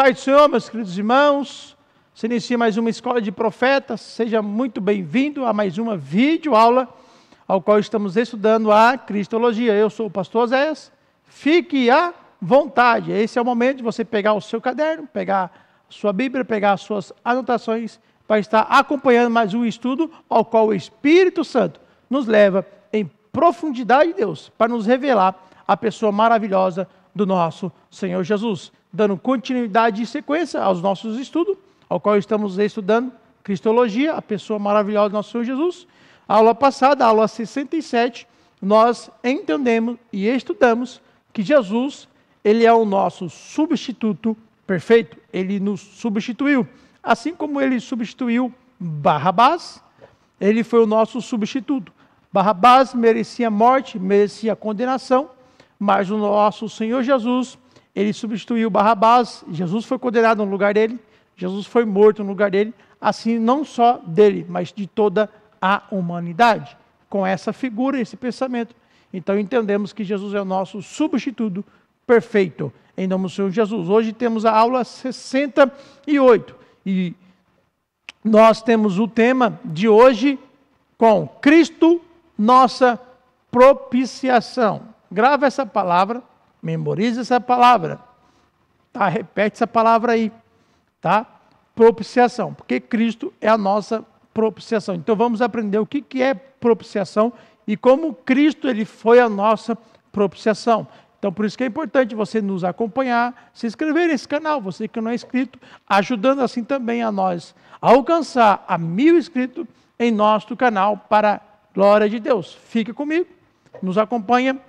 paz do Senhor, meus queridos irmãos. Se inicia mais uma escola de profetas. Seja muito bem-vindo a mais uma videoaula, ao qual estamos estudando a Cristologia. Eu sou o pastor Oséias. Fique à vontade. Esse é o momento de você pegar o seu caderno, pegar a sua Bíblia, pegar as suas anotações, para estar acompanhando mais um estudo, ao qual o Espírito Santo nos leva em profundidade de Deus, para nos revelar a pessoa maravilhosa do nosso Senhor Jesus, dando continuidade e sequência aos nossos estudos, ao qual estamos estudando Cristologia, a pessoa maravilhosa do nosso Senhor Jesus. A aula passada, a aula 67, nós entendemos e estudamos que Jesus, ele é o nosso substituto perfeito. Ele nos substituiu. Assim como ele substituiu Barrabás, ele foi o nosso substituto. Barrabás merecia morte, merecia condenação, mas o nosso Senhor Jesus, ele substituiu Barrabás. Jesus foi condenado no lugar dele, Jesus foi morto no lugar dele, assim não só dele, mas de toda a humanidade. Com essa figura, esse pensamento, então entendemos que Jesus é o nosso substituto perfeito, em nome do Senhor Jesus. Hoje temos a aula 68, e nós temos o tema de hoje com Cristo, nossa propiciação. Grava essa palavra, memoriza essa palavra, tá? Repete essa palavra aí, tá? Propiciação, porque Cristo é a nossa propiciação. Então vamos aprender o que é propiciação e como Cristo ele foi a nossa propiciação. Então por isso que é importante você nos acompanhar, se inscrever nesse canal, você que não é inscrito, ajudando assim também a nós a alcançar a 1000 inscritos em nosso canal, para a glória de Deus. Fique comigo, nos acompanha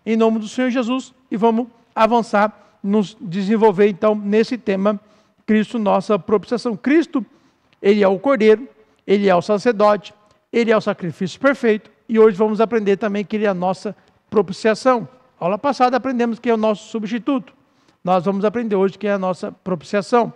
em nome do Senhor Jesus e vamos avançar, nos desenvolver então nesse tema, Cristo, nossa propiciação. Cristo, ele é o Cordeiro, ele é o sacerdote, ele é o sacrifício perfeito, e hoje vamos aprender também que ele é a nossa propiciação. Aula passada aprendemos que é o nosso substituto. Nós vamos aprender hoje que é a nossa propiciação.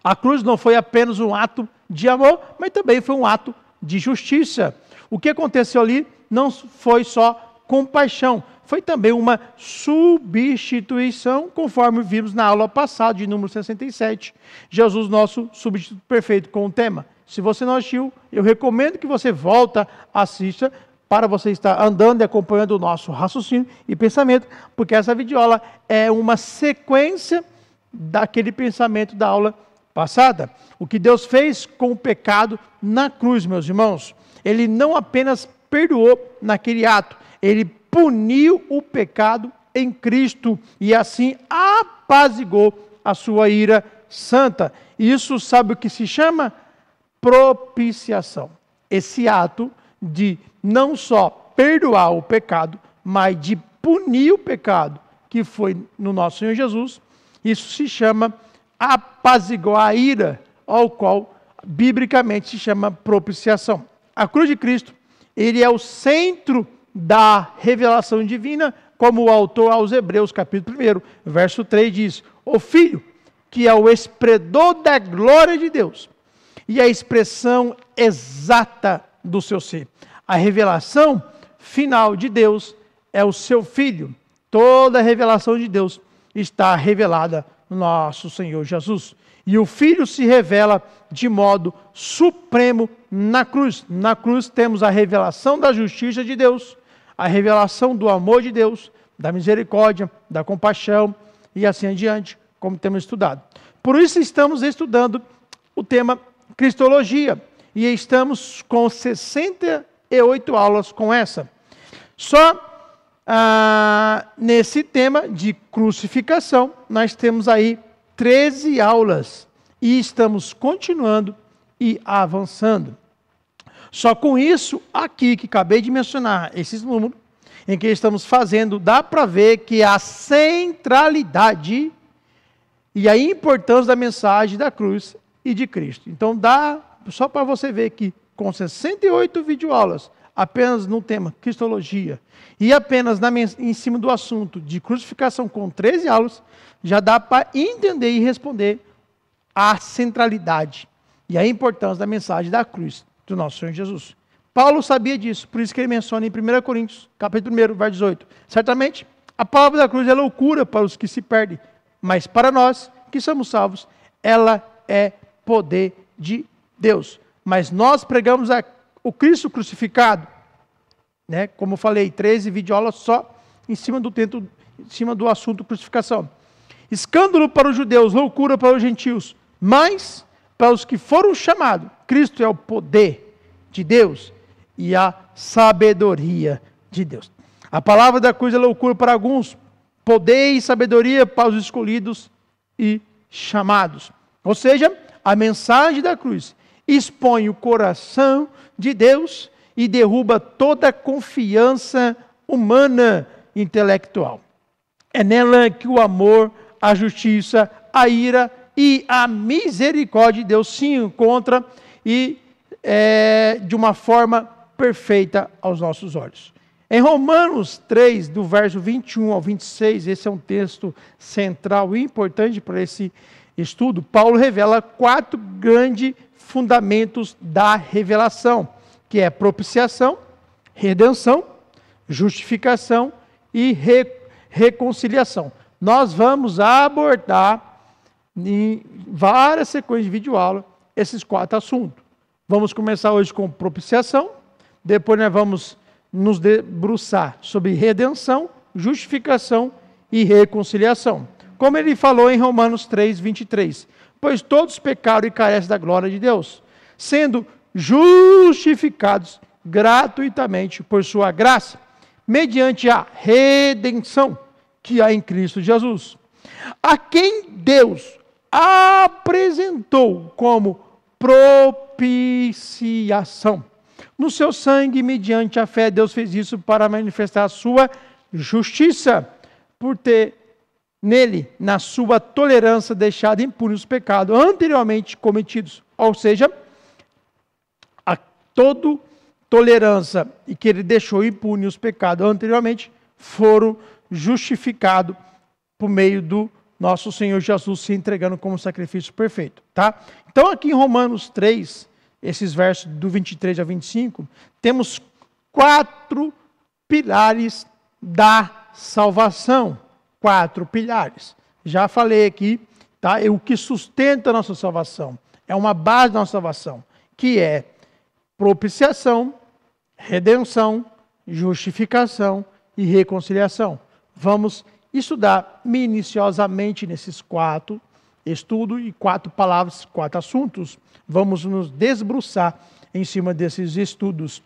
A cruz não foi apenas um ato de amor, mas também foi um ato de justiça. O que aconteceu ali não foi só compaixão, foi também uma substituição, conforme vimos na aula passada, de número 67. Jesus, nosso substituto perfeito, com o tema. Se você não assistiu, eu recomendo que você volte, assista, para você estar andando e acompanhando o nosso raciocínio e pensamento, porque essa videoaula é uma sequência daquele pensamento da aula passada. O que Deus fez com o pecado na cruz, meus irmãos, ele não apenas perdoou naquele ato, ele puniu o pecado em Cristo e assim apaziguou a sua ira santa. Isso sabe o que se chama? Propiciação. Esse ato de não só perdoar o pecado, mas de punir o pecado que foi no nosso Senhor Jesus, isso se chama apaziguar a ira, ao qual biblicamente se chama propiciação. A cruz de Cristo, ele é o centro da revelação divina, como o autor aos Hebreus, capítulo 1, verso 3 diz: o Filho, que é o expressor da glória de Deus, e a expressão exata do seu ser. A revelação final de Deus é o seu Filho. Toda a revelação de Deus está revelada no nosso Senhor Jesus. E o Filho se revela de modo supremo na cruz. Na cruz temos a revelação da justiça de Deus, a revelação do amor de Deus, da misericórdia, da compaixão e assim adiante, como temos estudado. Por isso estamos estudando o tema Cristologia e estamos com 68 aulas com essa. Só nesse tema de crucificação, nós temos aí 13 aulas e estamos continuando e avançando. Só com isso aqui que acabei de mencionar, esses números, em que estamos fazendo, dá para ver que a centralidade e a importância da mensagem da cruz e de Cristo. Então dá só para você ver que com 68 videoaulas, apenas no tema Cristologia, e apenas em cima do assunto de crucificação com 13 aulas, já dá para entender e responder a centralidade e a importância da mensagem da cruz do nosso Senhor Jesus. Paulo sabia disso, por isso que ele menciona em 1 Coríntios, capítulo 1, verso 18. Certamente, a palavra da cruz é loucura para os que se perdem, mas para nós que somos salvos, ela é poder de Deus. Mas nós pregamos o Cristo crucificado, né? Como eu falei, 13 videoaulas só em cima do assunto crucificação. Escândalo para os judeus, loucura para os gentios, mas para os que foram chamados, Cristo é o poder de Deus e a sabedoria de Deus. A palavra da cruz é loucura para alguns, poder e sabedoria para os escolhidos e chamados. Ou seja, a mensagem da cruz expõe o coração de Deus e derruba toda confiança humana intelectual. É nela que o amor, a justiça, a ira e a misericórdia de Deus se encontram e de uma forma perfeita aos nossos olhos. Em Romanos 3, do verso 21 ao 26, esse é um texto central e importante para esse estudo, Paulo revela 4 grandes fundamentos da revelação, que é propiciação, redenção, justificação e reconciliação. Nós vamos abordar em várias sequências de videoaula esses 4 assuntos. Vamos começar hoje com propiciação, depois nós vamos nos debruçar sobre redenção, justificação e reconciliação. Como ele falou em Romanos 3, 23. Pois todos pecaram e carecem da glória de Deus, sendo justificados gratuitamente por sua graça, mediante a redenção que há em Cristo Jesus, a quem Deus apresentou como propiciação. No seu sangue, mediante a fé, Deus fez isso para manifestar a sua justiça, por ter nele, na sua tolerância, deixado impunes os pecados anteriormente cometidos. Ou seja, a toda tolerância e que ele deixou impune os pecados anteriormente, foram justificados por meio do nosso Senhor Jesus se entregando como sacrifício perfeito. Tá? Então aqui em Romanos 3, esses versos do 23 a 25, temos 4 pilares da salvação. 4 pilares. Já falei aqui, tá? É o que sustenta a nossa salvação. É uma base da nossa salvação, que é propiciação, redenção, justificação e reconciliação. Vamos estudar minuciosamente nesses 4 estudos e 4 palavras, 4 assuntos. Vamos nos debruçar em cima desses estudos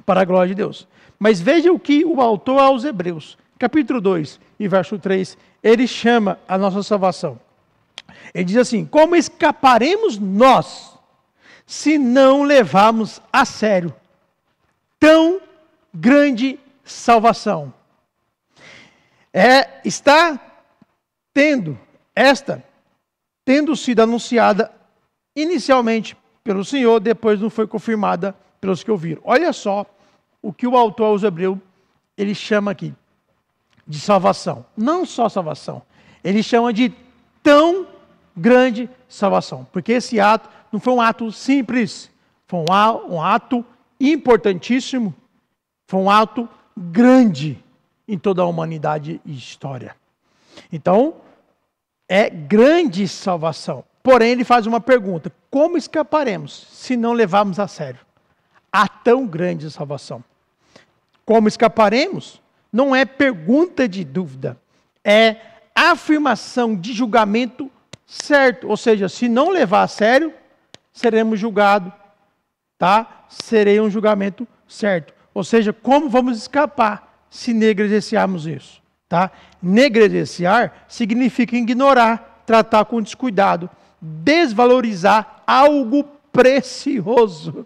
para a glória de Deus. Mas veja o que o autor aos Hebreus, capítulo 2 e verso 3, ele chama a nossa salvação. Ele diz assim: como escaparemos nós se não levarmos a sério tão grande salvação? Está tendo sido anunciada inicialmente pelo Senhor, depois não foi confirmada pelos que ouviram. Olha só o que o autor aos Hebreus, ele chama aqui de salvação. Não só salvação, ele chama de tão grande salvação. Porque esse ato não foi um ato simples, foi um ato importantíssimo, foi um ato grande em toda a humanidade e história. Então, é grande salvação. Porém, ele faz uma pergunta: como escaparemos se não levarmos a sério a tão grande salvação? Como escaparemos? Não é pergunta de dúvida, é afirmação de julgamento certo. Ou seja, se não levar a sério, seremos julgados, tá? Serei um julgamento certo. Ou seja, como vamos escapar se negligenciarmos isso, tá? Negligenciar significa ignorar, tratar com descuidado, desvalorizar algo precioso.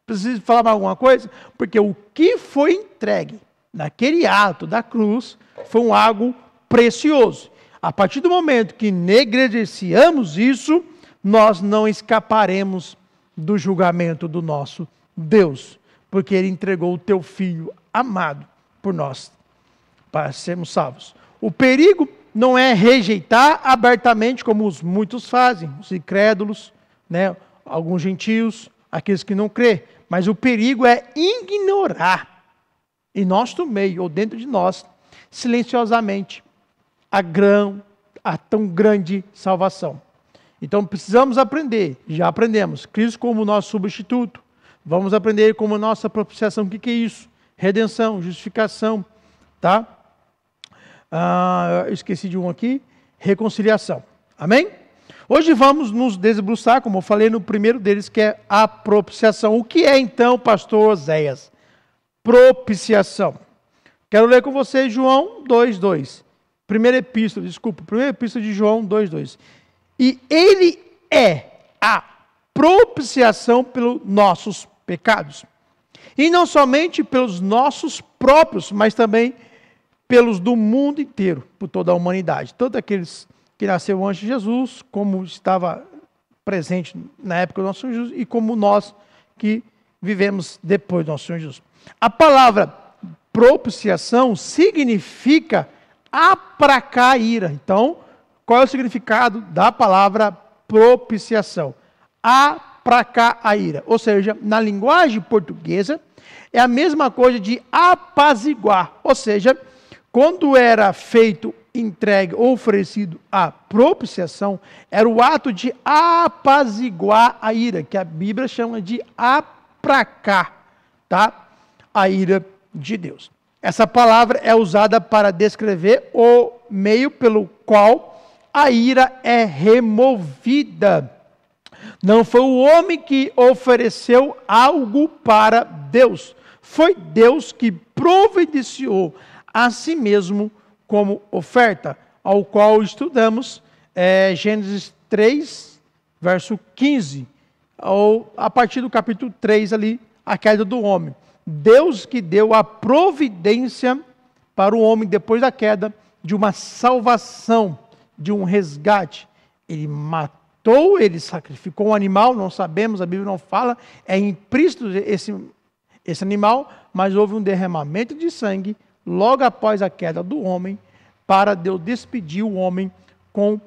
Preciso falar mais alguma coisa? Porque o que foi entregue naquele ato da cruz foi um algo precioso. A partir do momento que negligenciamos isso, nós não escaparemos do julgamento do nosso Deus, porque Ele entregou o teu Filho amado por nós, para sermos salvos. O perigo não é rejeitar abertamente, como muitos fazem, os incrédulos, né, alguns gentios, aqueles que não crêem, mas o perigo é ignorar em nosso meio, ou dentro de nós, silenciosamente, a tão grande salvação. Então precisamos aprender, já aprendemos, Cristo como nosso substituto. Vamos aprender como nossa propiciação. O que é isso? Redenção, justificação, tá? Eu esqueci de um aqui, reconciliação. Amém? Hoje vamos nos desbruçar, como eu falei no primeiro deles, que é a propiciação. O que é então, pastor Oséias? Propiciação. Quero ler com você João 2:2. Primeira epístola de João 2:2. E ele é a propiciação pelos nossos pecados. E não somente pelos nossos próprios, mas também pelos do mundo inteiro, por toda a humanidade. Todos aqueles que nasceu antes de Jesus, como estava presente na época do nosso Senhor Jesus, e como nós que vivemos depois do nosso Senhor Jesus. A palavra propiciação significa aplacar a ira. Então, qual é o significado da palavra propiciação? Aplacar a ira. Ou seja, na linguagem portuguesa, é a mesma coisa de apaziguar. Ou seja, quando era feito, entregue ou oferecido a propiciação, era o ato de apaziguar a ira, que a Bíblia chama de aplacar, tá? A ira de Deus. Essa palavra é usada para descrever o meio pelo qual a ira é removida. Não foi o homem que ofereceu algo para Deus. Foi Deus que providenciou a si mesmo como oferta, ao qual estudamos Gênesis 3, verso 15, ou a partir do capítulo 3 ali, a queda do homem. Deus que deu a providência para o homem depois da queda de uma salvação, de um resgate. Ele matou, ele sacrificou um animal, não sabemos, a Bíblia não fala, é implícito esse animal, mas houve um derramamento de sangue logo após a queda do homem, para Deus despedir o homem com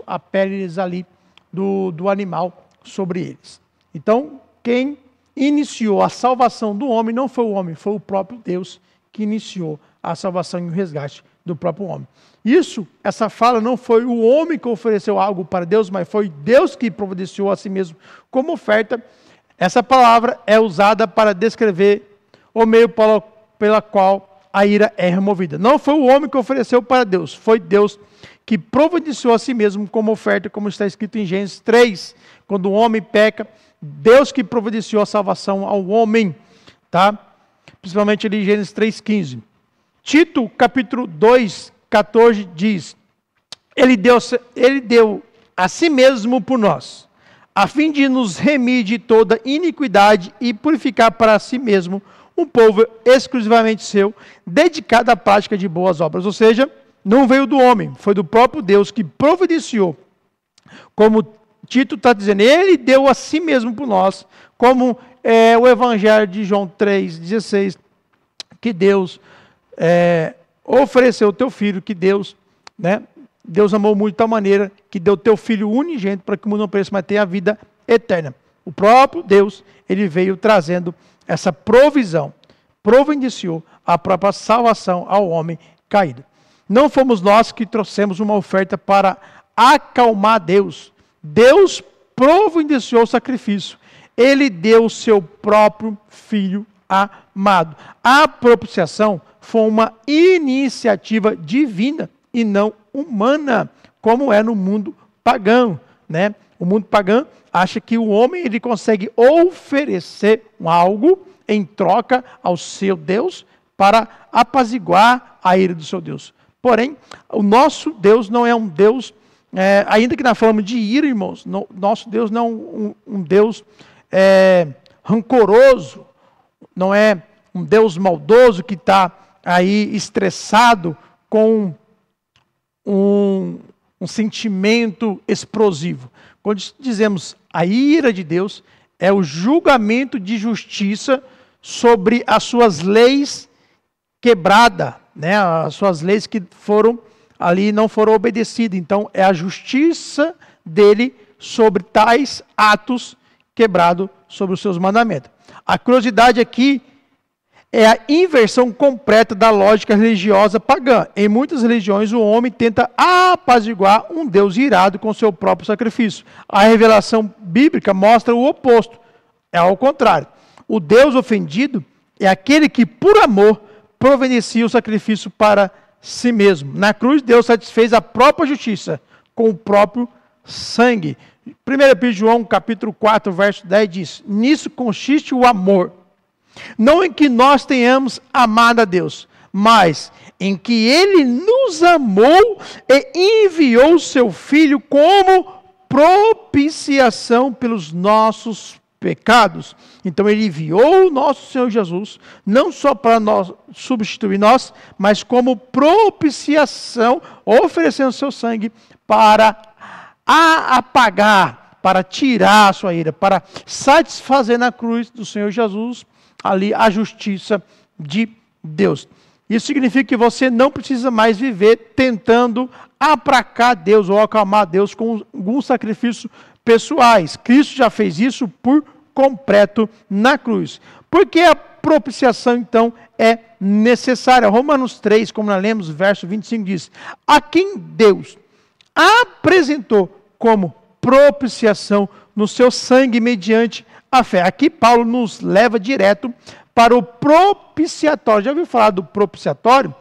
a pele ali do animal sobre eles. Então, quem iniciou a salvação do homem não foi o homem, foi o próprio Deus que iniciou a salvação e o resgate do próprio homem. Essa fala não foi o homem que ofereceu algo para Deus, mas foi Deus que providenciou a si mesmo como oferta. Essa palavra é usada para descrever o meio pela qual a ira é removida. Não foi o homem que ofereceu para Deus, foi Deus que providenciou a si mesmo como oferta, como está escrito em Gênesis 3, quando o homem peca, Deus que providenciou a salvação ao homem, tá? Principalmente ali em Gênesis 3:15. Tito, capítulo 2:14 diz: ele deu a si mesmo por nós, a fim de nos remir de toda iniquidade e purificar para si mesmo um povo exclusivamente seu, dedicado à prática de boas obras. Ou seja, não veio do homem, foi do próprio Deus que providenciou. Como Tito está dizendo, ele deu a si mesmo por nós, como o Evangelho de João 3:16, que Deus ofereceu o teu filho, que Deus amou muito de tal maneira que deu teu filho unigênito para que o mundo não pereça, mas tenha a vida eterna. O próprio Deus, ele veio trazendo essa provisão, providenciou a própria salvação ao homem caído. Não fomos nós que trouxemos uma oferta para acalmar Deus. Deus providenciou o sacrifício. Ele deu o seu próprio Filho amado. A propiciação foi uma iniciativa divina e não humana, como é no mundo pagão, né? O mundo pagão acha que o homem ele consegue oferecer algo em troca ao seu Deus para apaziguar a ira do seu Deus. Porém, o nosso Deus não é um Deus, ainda que nós falamos de ira, irmãos, nosso Deus não é um Deus rancoroso, não é um Deus maldoso que está aí estressado com um sentimento explosivo. Quando dizemos a ira de Deus, é o julgamento de justiça sobre as suas leis quebradas, né? As suas leis que foram ali não foram obedecidas. Então, é a justiça dele sobre tais atos quebrados sobre os seus mandamentos. A curiosidade aqui é a inversão completa da lógica religiosa pagã. Em muitas religiões, o homem tenta apaziguar um Deus irado com seu próprio sacrifício. A revelação bíblica mostra o oposto. É ao contrário. O Deus ofendido é aquele que, por amor, providencia o sacrifício para si mesmo. Na cruz, Deus satisfez a própria justiça com o próprio sangue. 1 João, capítulo 4, verso 10 diz: nisso consiste o amor. Não em que nós tenhamos amado a Deus, mas em que Ele nos amou e enviou o seu Filho como propiciação pelos nossos pecados. Então Ele enviou o nosso Senhor Jesus, não só para nós, substituir nós, mas como propiciação, oferecendo seu sangue para apagar, para tirar a sua ira, para satisfazer na cruz do Senhor Jesus ali a justiça de Deus. Isso significa que você não precisa mais viver tentando aplacar Deus ou acalmar Deus com alguns sacrifícios pessoais. Cristo já fez isso por completo na cruz. Por que a propiciação, então, é necessária? Romanos 3, como nós lemos, verso 25 diz: a quem Deus apresentou como propiciação no seu sangue mediante a fé. Aqui Paulo nos leva direto para o propiciatório. Já ouviu falar do propiciatório?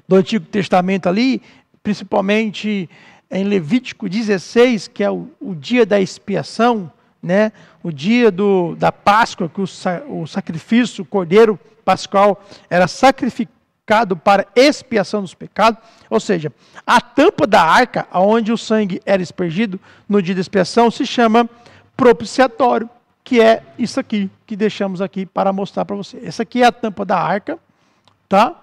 Do Antigo Testamento ali, principalmente em Levítico 16, que é o dia da expiação, né? O dia da Páscoa, que o sacrifício, o cordeiro pascal, era sacrificado para expiação dos pecados. Ou seja, a tampa da arca, onde o sangue era aspergido no dia da expiação, se chama propiciatório, que é isso aqui, que deixamos aqui para mostrar para você. Essa aqui é a tampa da arca, tá?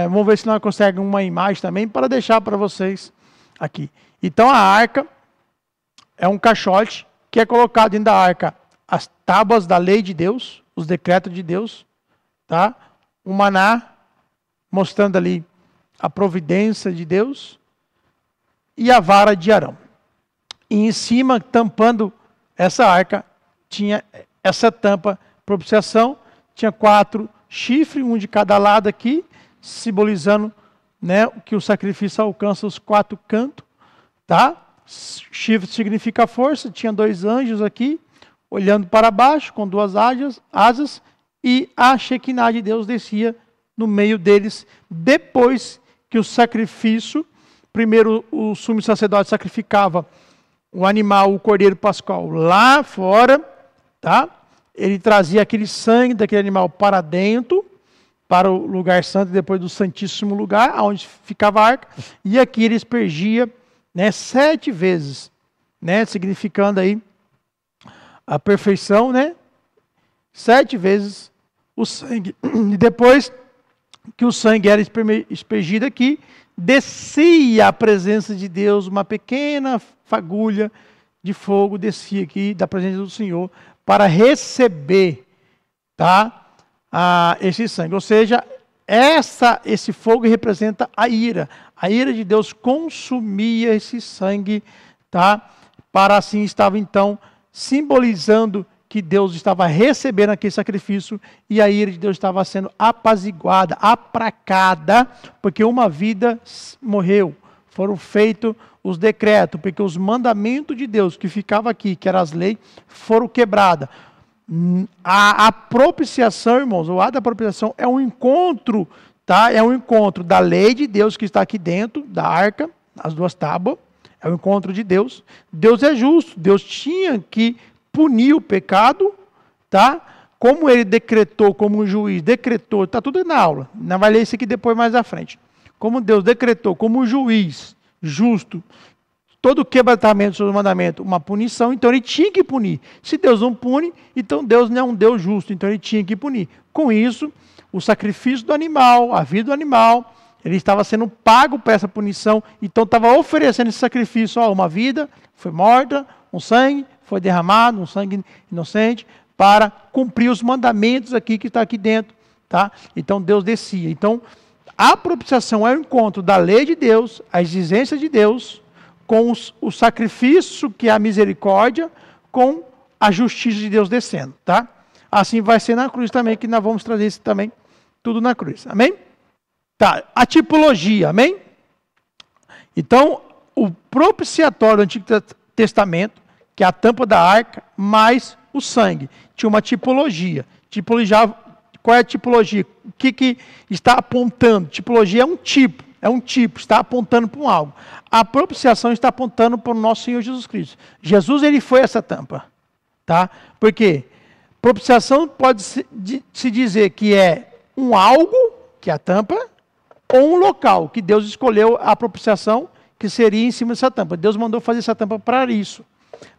Vamos ver se nós conseguimos uma imagem também para deixar para vocês aqui. Então a arca é um caixote que é colocado dentro da arca as tábuas da lei de Deus, os decretos de Deus, tá? O maná, mostrando ali a providência de Deus, e a vara de Arão. E em cima, tampando essa arca, tinha essa tampa, propiciação, tinha 4 chifres, um de cada lado aqui, simbolizando, né, que o sacrifício alcança os 4 cantos, tá? Chifre significa força, tinha 2 anjos aqui, olhando para baixo, com 2 asas, e a Shekinah de Deus descia no meio deles, depois que o sacrifício, primeiro o sumo sacerdote sacrificava o animal, o cordeiro pascal, lá fora, tá? Ele trazia aquele sangue daquele animal para dentro, para o lugar santo, depois do santíssimo lugar, onde ficava a arca, e aqui ele aspergia, né, 7 vezes, né, significando aí a perfeição, né? 7 vezes o sangue. E depois que o sangue era aspergido aqui, descia a presença de Deus, uma pequena fagulha de fogo descia aqui da presença do Senhor para receber, tá, esse sangue. Ou seja, esse fogo representa a ira. A ira de Deus consumia esse sangue, tá? Para assim estava então simbolizando que Deus estava recebendo aquele sacrifício e a ira de Deus estava sendo apaziguada, aplacada, porque uma vida morreu. Foram feitos os decretos, porque os mandamentos de Deus que ficavam aqui, que eram as leis, foram quebradas. A propiciação, irmãos, o ato da propiciação é um encontro, tá? É um encontro da lei de Deus que está aqui dentro da arca, as 2 tábuas, é o encontro de Deus. Deus é justo, Deus tinha que punir o pecado, tá? Como ele decretou, como um juiz decretou, está tudo na aula, não vai ler isso aqui depois mais à frente. Como Deus decretou, como um juiz justo, todo quebrantamento do seu mandamento, uma punição, então ele tinha que punir. Se Deus não pune, então Deus não é um Deus justo, então ele tinha que punir. Com isso, o sacrifício do animal, a vida do animal, ele estava sendo pago por essa punição, então estava oferecendo esse sacrifício, uma vida foi morta, um sangue foi derramado, um sangue inocente, para cumprir os mandamentos aqui que está aqui dentro, tá? Então Deus descia. Então, a propiciação é o encontro da lei de Deus, a exigência de Deus, com o sacrifício que é a misericórdia, com a justiça de Deus descendo, tá? assim vai ser na cruz também, que nós vamos trazer isso também, tudo na cruz. Amém? Tá, a tipologia, amém? Então, o propiciatório do Antigo Testamento, que é a tampa da arca, mais o sangue, tinha uma tipologia. Qual é a tipologia? O que está apontando? Tipologia é um tipo, está apontando para um algo. A propiciação está apontando para o nosso Senhor Jesus Cristo. Jesus, ele foi essa tampa, tá? Por quê? Propiciação pode se dizer que é um algo, que é a tampa, ou um local, que Deus escolheu a propiciação, que seria em cima dessa tampa. Deus mandou fazer essa tampa para isso,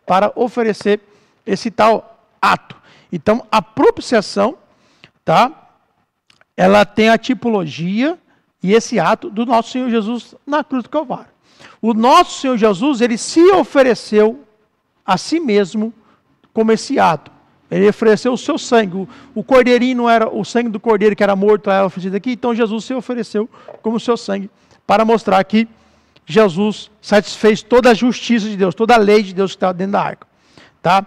para oferecer esse tal ato. Então, a propiciação, tá? Ela tem a tipologia e esse ato do nosso Senhor Jesus na cruz do Calvário. O nosso Senhor Jesus, ele se ofereceu a si mesmo como esse ato. Ele ofereceu o seu sangue. O cordeirinho não era o sangue do cordeiro que era morto, era oferecido aqui. Então Jesus se ofereceu como o seu sangue para mostrar que Jesus satisfez toda a justiça de Deus, toda a lei de Deus que estava dentro da arca. Tá?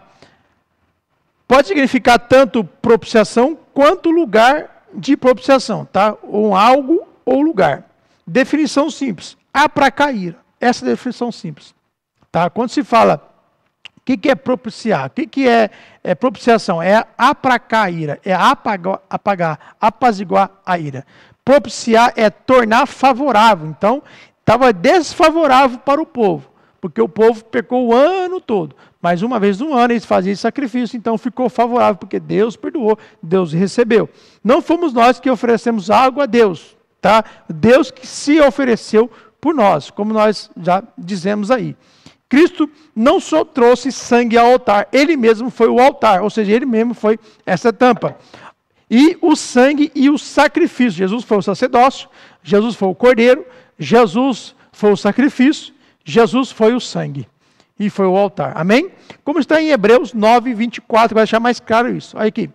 Pode significar tanto propiciação quanto lugar de propiciação, tá? Ou algo ou lugar. Definição simples. Apracaíra. Essa é a definição simples. Tá? Quando se fala o que é propiciar, o que é propiciação? É aplacar a ira, é apagar, apaziguar a ira. Propiciar é tornar favorável. Então, estava desfavorável para o povo, porque o povo pecou o ano todo. Mas uma vez no ano eles faziam esse sacrifício, então ficou favorável, porque Deus perdoou, Deus recebeu. Não fomos nós que oferecemos algo a Deus, tá? Deus que se ofereceu por nós, como nós já dizemos aí. Cristo não só trouxe sangue ao altar, ele mesmo foi o altar, ou seja, ele mesmo foi essa tampa. E o sangue e o sacrifício. Jesus foi o sacerdócio, Jesus foi o cordeiro, Jesus foi o sacrifício, Jesus foi o sangue e foi o altar. Amém? Como está em Hebreus 9, 24, vai deixar mais claro isso. Olha aqui.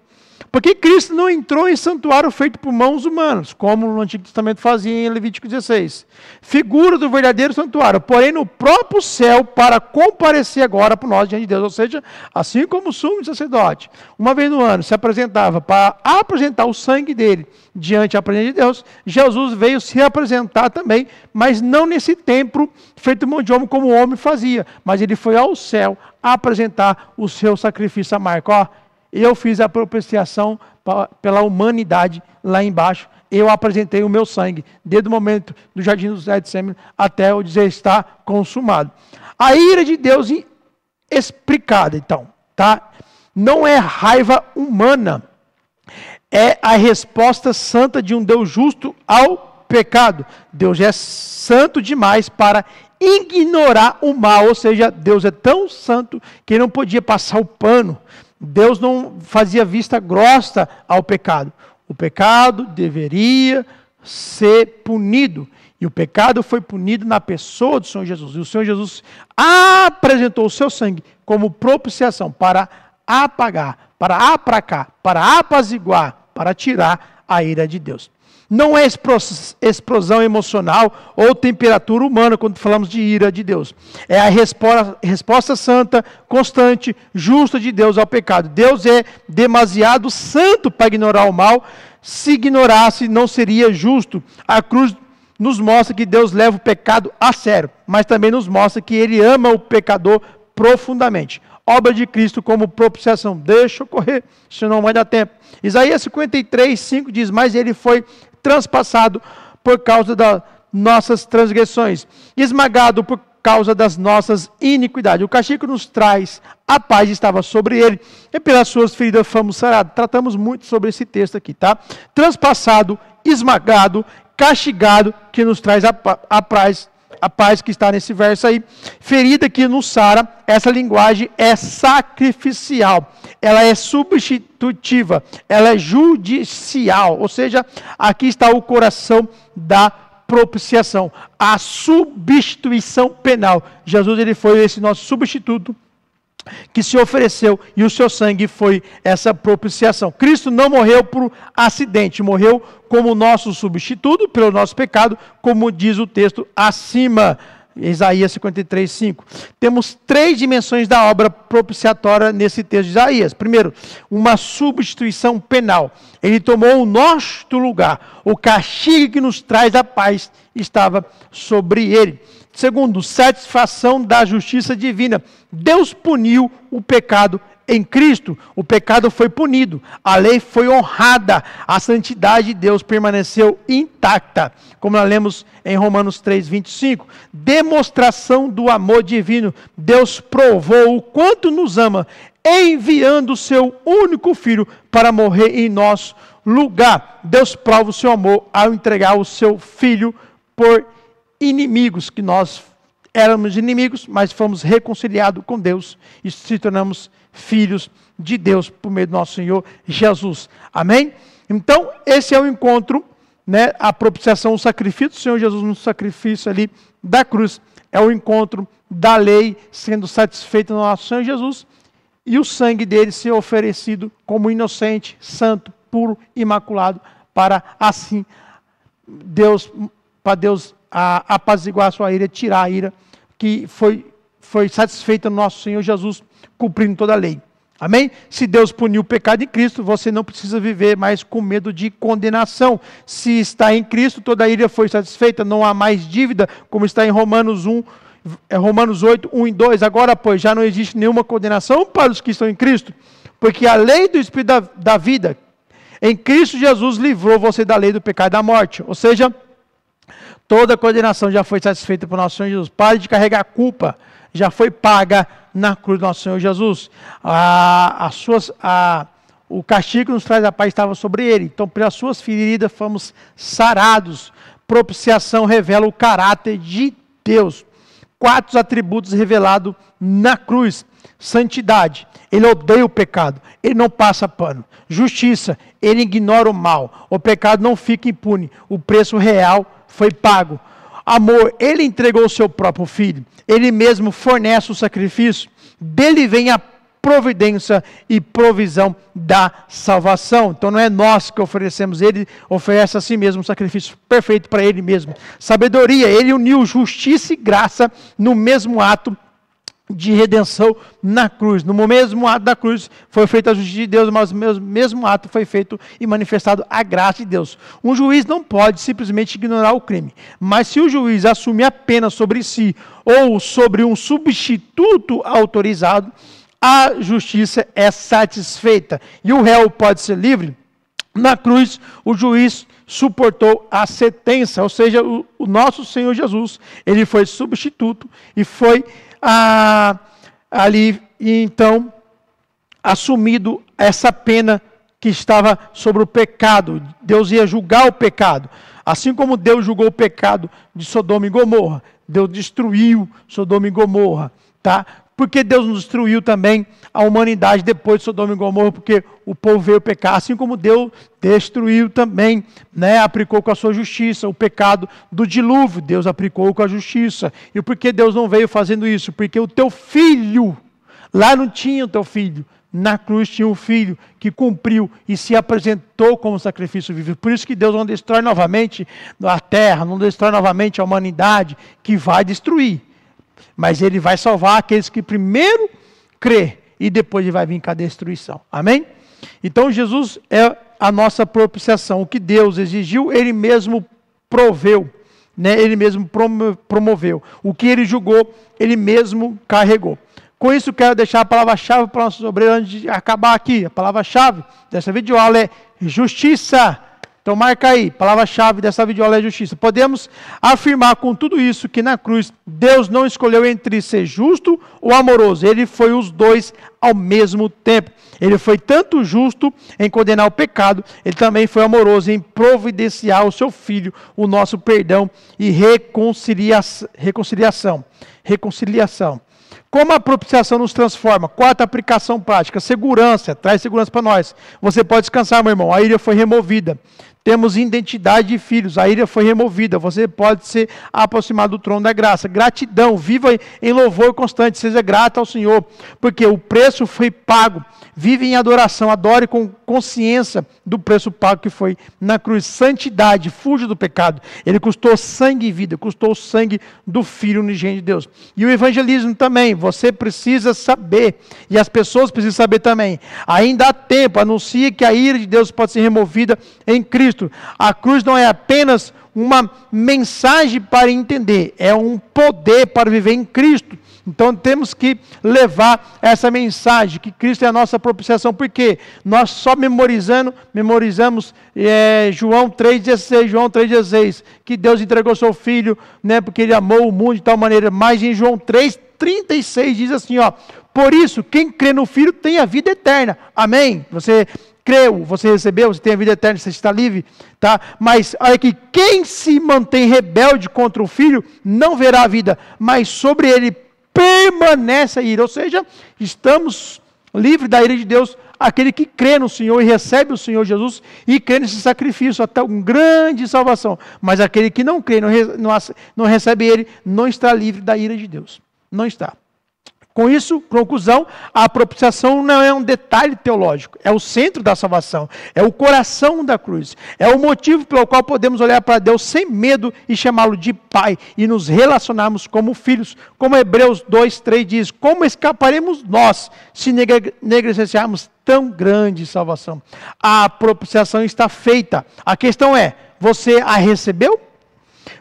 Porque Cristo não entrou em santuário feito por mãos humanas, como no Antigo Testamento fazia em Levítico 16. Figura do verdadeiro santuário, porém no próprio céu, para comparecer agora por nós diante de Deus. Ou seja, assim como o sumo sacerdote, uma vez no ano, se apresentava para apresentar o sangue dele diante da presença de Deus, Jesus veio se apresentar também, mas não nesse templo feito por mão de homem como o homem fazia, mas ele foi ao céu apresentar o seu sacrifício amargo. Ó, eu fiz a propiciação pela humanidade lá embaixo. Eu apresentei o meu sangue, desde o momento do jardim do Getsemane até o dizer está consumado. A ira de Deus explicada, então, tá? Não é raiva humana, é a resposta santa de um Deus justo ao pecado. Deus é santo demais para ignorar o mal, ou seja, Deus é tão santo que não podia passar o pano. Deus não fazia vista grossa ao pecado. O pecado deveria ser punido. E o pecado foi punido na pessoa do Senhor Jesus. E o Senhor Jesus apresentou o seu sangue como propiciação para apagar, para aplacar, para apaziguar, para tirar a ira de Deus. Não é explosão emocional ou temperatura humana quando falamos de ira de Deus. É a resposta santa, constante, justa de Deus ao pecado. Deus é demasiado santo para ignorar o mal. Se ignorasse, não seria justo. A cruz nos mostra que Deus leva o pecado a sério, mas também nos mostra que Ele ama o pecador profundamente. Obra de Cristo como propiciação. Deixa eu correr, senão não vai dar tempo. Isaías 53, 5 diz, mas Ele foi transpassado por causa das nossas transgressões, esmagado por causa das nossas iniquidades. O castigo que nos traz a paz estava sobre ele, e pelas suas feridas fomos sarados. Tratamos muito sobre esse texto aqui, tá? Transpassado, esmagado, castigado, que nos traz a paz que está nesse verso aí. Ferida que nos sara, essa linguagem é sacrificial, ela é substitutiva, ela é judicial, ou seja, aqui está o coração da propiciação, a substituição penal. Jesus, ele foi esse nosso substituto que se ofereceu e o seu sangue foi essa propiciação. Cristo não morreu por acidente, morreu como nosso substituto pelo nosso pecado, como diz o texto acima. Isaías 53, 5. Temos 3 dimensões da obra propiciatória nesse texto de Isaías. Primeiro, uma substituição penal. Ele tomou o nosso lugar. O castigo que nos traz a paz estava sobre ele. Segundo, satisfação da justiça divina. Deus puniu o pecado em Cristo. O pecado foi punido, a lei foi honrada, a santidade de Deus permaneceu intacta, como nós lemos em Romanos 3, 25. Demonstração do amor divino. Deus provou o quanto nos ama, enviando o seu único filho para morrer em nosso lugar. Deus prova o seu amor ao entregar o seu filho por inimigos, que nós éramos inimigos, mas fomos reconciliados com Deus e se tornamos filhos de Deus por meio do nosso Senhor Jesus. Amém? Então, esse é o encontro, né? A propiciação, o sacrifício do Senhor Jesus no sacrifício ali da cruz, é o encontro da lei sendo satisfeita no nosso Senhor Jesus e o sangue dele ser oferecido como inocente, santo, puro, imaculado, para assim Deus apaziguar a sua ira, tirar a ira que foi satisfeita no nosso Senhor Jesus, cumprindo toda a lei. Amém? Se Deus puniu o pecado em Cristo, você não precisa viver mais com medo de condenação. Se está em Cristo, toda a ira foi satisfeita, não há mais dívida, como está em Romanos 8, 1 e 2. Agora, pois, já não existe nenhuma condenação para os que estão em Cristo, porque a lei do Espírito da vida, em Cristo Jesus, livrou você da lei do pecado e da morte. Ou seja, toda a condenação já foi satisfeita por nosso Senhor Jesus. Pare de carregar a culpa, já foi paga na cruz do nosso Senhor Jesus. O castigo que nos traz a paz estava sobre ele. Então, pelas suas feridas fomos sarados. Propiciação revela o caráter de Deus. 4 atributos revelados na cruz. Santidade, ele odeia o pecado, ele não passa pano. Justiça, ele ignora o mal. O pecado não fica impune. O preço real foi pago. Amor, ele entregou o seu próprio filho. Ele mesmo fornece o sacrifício. Dele vem a providência e provisão da salvação. Então não é nós que oferecemos, ele oferece a si mesmo um sacrifício perfeito para ele mesmo. Sabedoria, ele uniu justiça e graça no mesmo ato de redenção na cruz. No mesmo ato da cruz foi feita a justiça de Deus, mas no mesmo ato foi feito e manifestado a graça de Deus. Um juiz não pode simplesmente ignorar o crime, mas se o juiz assume a pena sobre si ou sobre um substituto autorizado, a justiça é satisfeita e o réu pode ser livre. Na cruz, o juiz suportou a sentença, ou seja, o nosso Senhor Jesus, ele foi substituto e foi ali, então, assumido essa pena que estava sobre o pecado. Deus ia julgar o pecado. Assim como Deus julgou o pecado de Sodoma e Gomorra, Deus destruiu Sodoma e Gomorra, tá? Porque Deus não destruiu também a humanidade depois de Sodoma e Gomorra, porque o povo veio pecar, assim como Deus destruiu também, né, aplicou com a sua justiça o pecado do dilúvio, Deus aplicou com a justiça. E por que Deus não veio fazendo isso? Porque o teu filho, lá não tinha o teu filho, na cruz tinha um filho que cumpriu e se apresentou como sacrifício vivo. Por isso que Deus não destrói novamente a terra, não destrói novamente a humanidade, que vai destruir. Mas ele vai salvar aqueles que primeiro crê e depois ele vai vir com a destruição. Amém? Então Jesus é a nossa propiciação. O que Deus exigiu, ele mesmo proveu, né? Ele mesmo promoveu. O que ele julgou, ele mesmo carregou. Com isso, quero deixar a palavra-chave para o nosso obreiro antes de acabar aqui. A palavra-chave dessa videoaula é justiça. Então marca aí, palavra-chave dessa videoaula é justiça. Podemos afirmar com tudo isso que na cruz Deus não escolheu entre ser justo ou amoroso. Ele foi os dois ao mesmo tempo. Ele foi tanto justo em condenar o pecado, ele também foi amoroso em providenciar o seu Filho, o nosso perdão e reconciliação. Como a propiciação nos transforma? 4, aplicação prática. Segurança, traz segurança para nós. Você pode descansar, meu irmão, a ira foi removida. temos identidade de filhos, a ira foi removida, você pode ser aproximado do trono da graça. Gratidão, viva em louvor constante, seja grato ao Senhor, porque o preço foi pago. Vive em adoração, adore com consciência do preço pago que foi na cruz. Santidade, fuja do pecado. Ele custou sangue e vida, custou o sangue do Filho unigênito de Deus. E o evangelismo também, você precisa saber, e as pessoas precisam saber também. Ainda há tempo, anuncie que a ira de Deus pode ser removida em Cristo. A cruz não é apenas uma mensagem para entender, é um poder para viver em Cristo. Então temos que levar essa mensagem, que Cristo é a nossa propiciação, porque nós só memorizamos João 3,16, que Deus entregou seu Filho, né, porque Ele amou o mundo de tal maneira, mas em João 3,36 diz assim, ó, por isso, quem crê no Filho tem a vida eterna, amém? Você creu, você recebeu, você tem a vida eterna, você está livre, tá? Mas olha aqui, quem se mantém rebelde contra o Filho, não verá a vida, mas sobre ele permanece a ira, ou seja, estamos livres da ira de Deus, aquele que crê no Senhor e recebe o Senhor Jesus e crê nesse sacrifício, até uma grande salvação, mas aquele que não crê, não recebe ele, não está livre da ira de Deus, não está. Com isso, conclusão, a propiciação não é um detalhe teológico, é o centro da salvação, é o coração da cruz, é o motivo pelo qual podemos olhar para Deus sem medo e chamá-lo de Pai e nos relacionarmos como filhos, como Hebreus 2:3 diz, como escaparemos nós se negligenciarmos tão grande salvação? A propiciação está feita, a questão é, você a recebeu?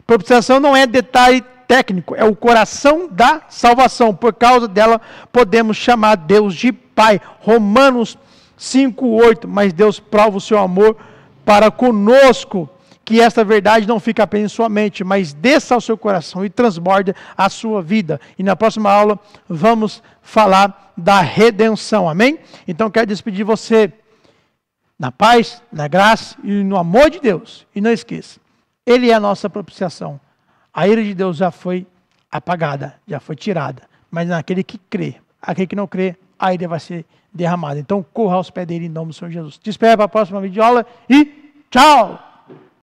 Propiciação não é detalhe técnico, é o coração da salvação. Por causa dela, podemos chamar Deus de Pai. Romanos 5:8. Mas Deus prova o seu amor para conosco, que esta verdade não fica apenas em sua mente, mas desça ao seu coração e transborda a sua vida. E na próxima aula, vamos falar da redenção. Amém? Então, quero despedir você na paz, na graça e no amor de Deus. E não esqueça, Ele é a nossa propiciação. A ira de Deus já foi apagada, já foi tirada. Mas naquele que crê, aquele que não crê, a ira vai ser derramada. Então corra aos pés dele em nome do Senhor Jesus. Te espero para a próxima videoaula e tchau!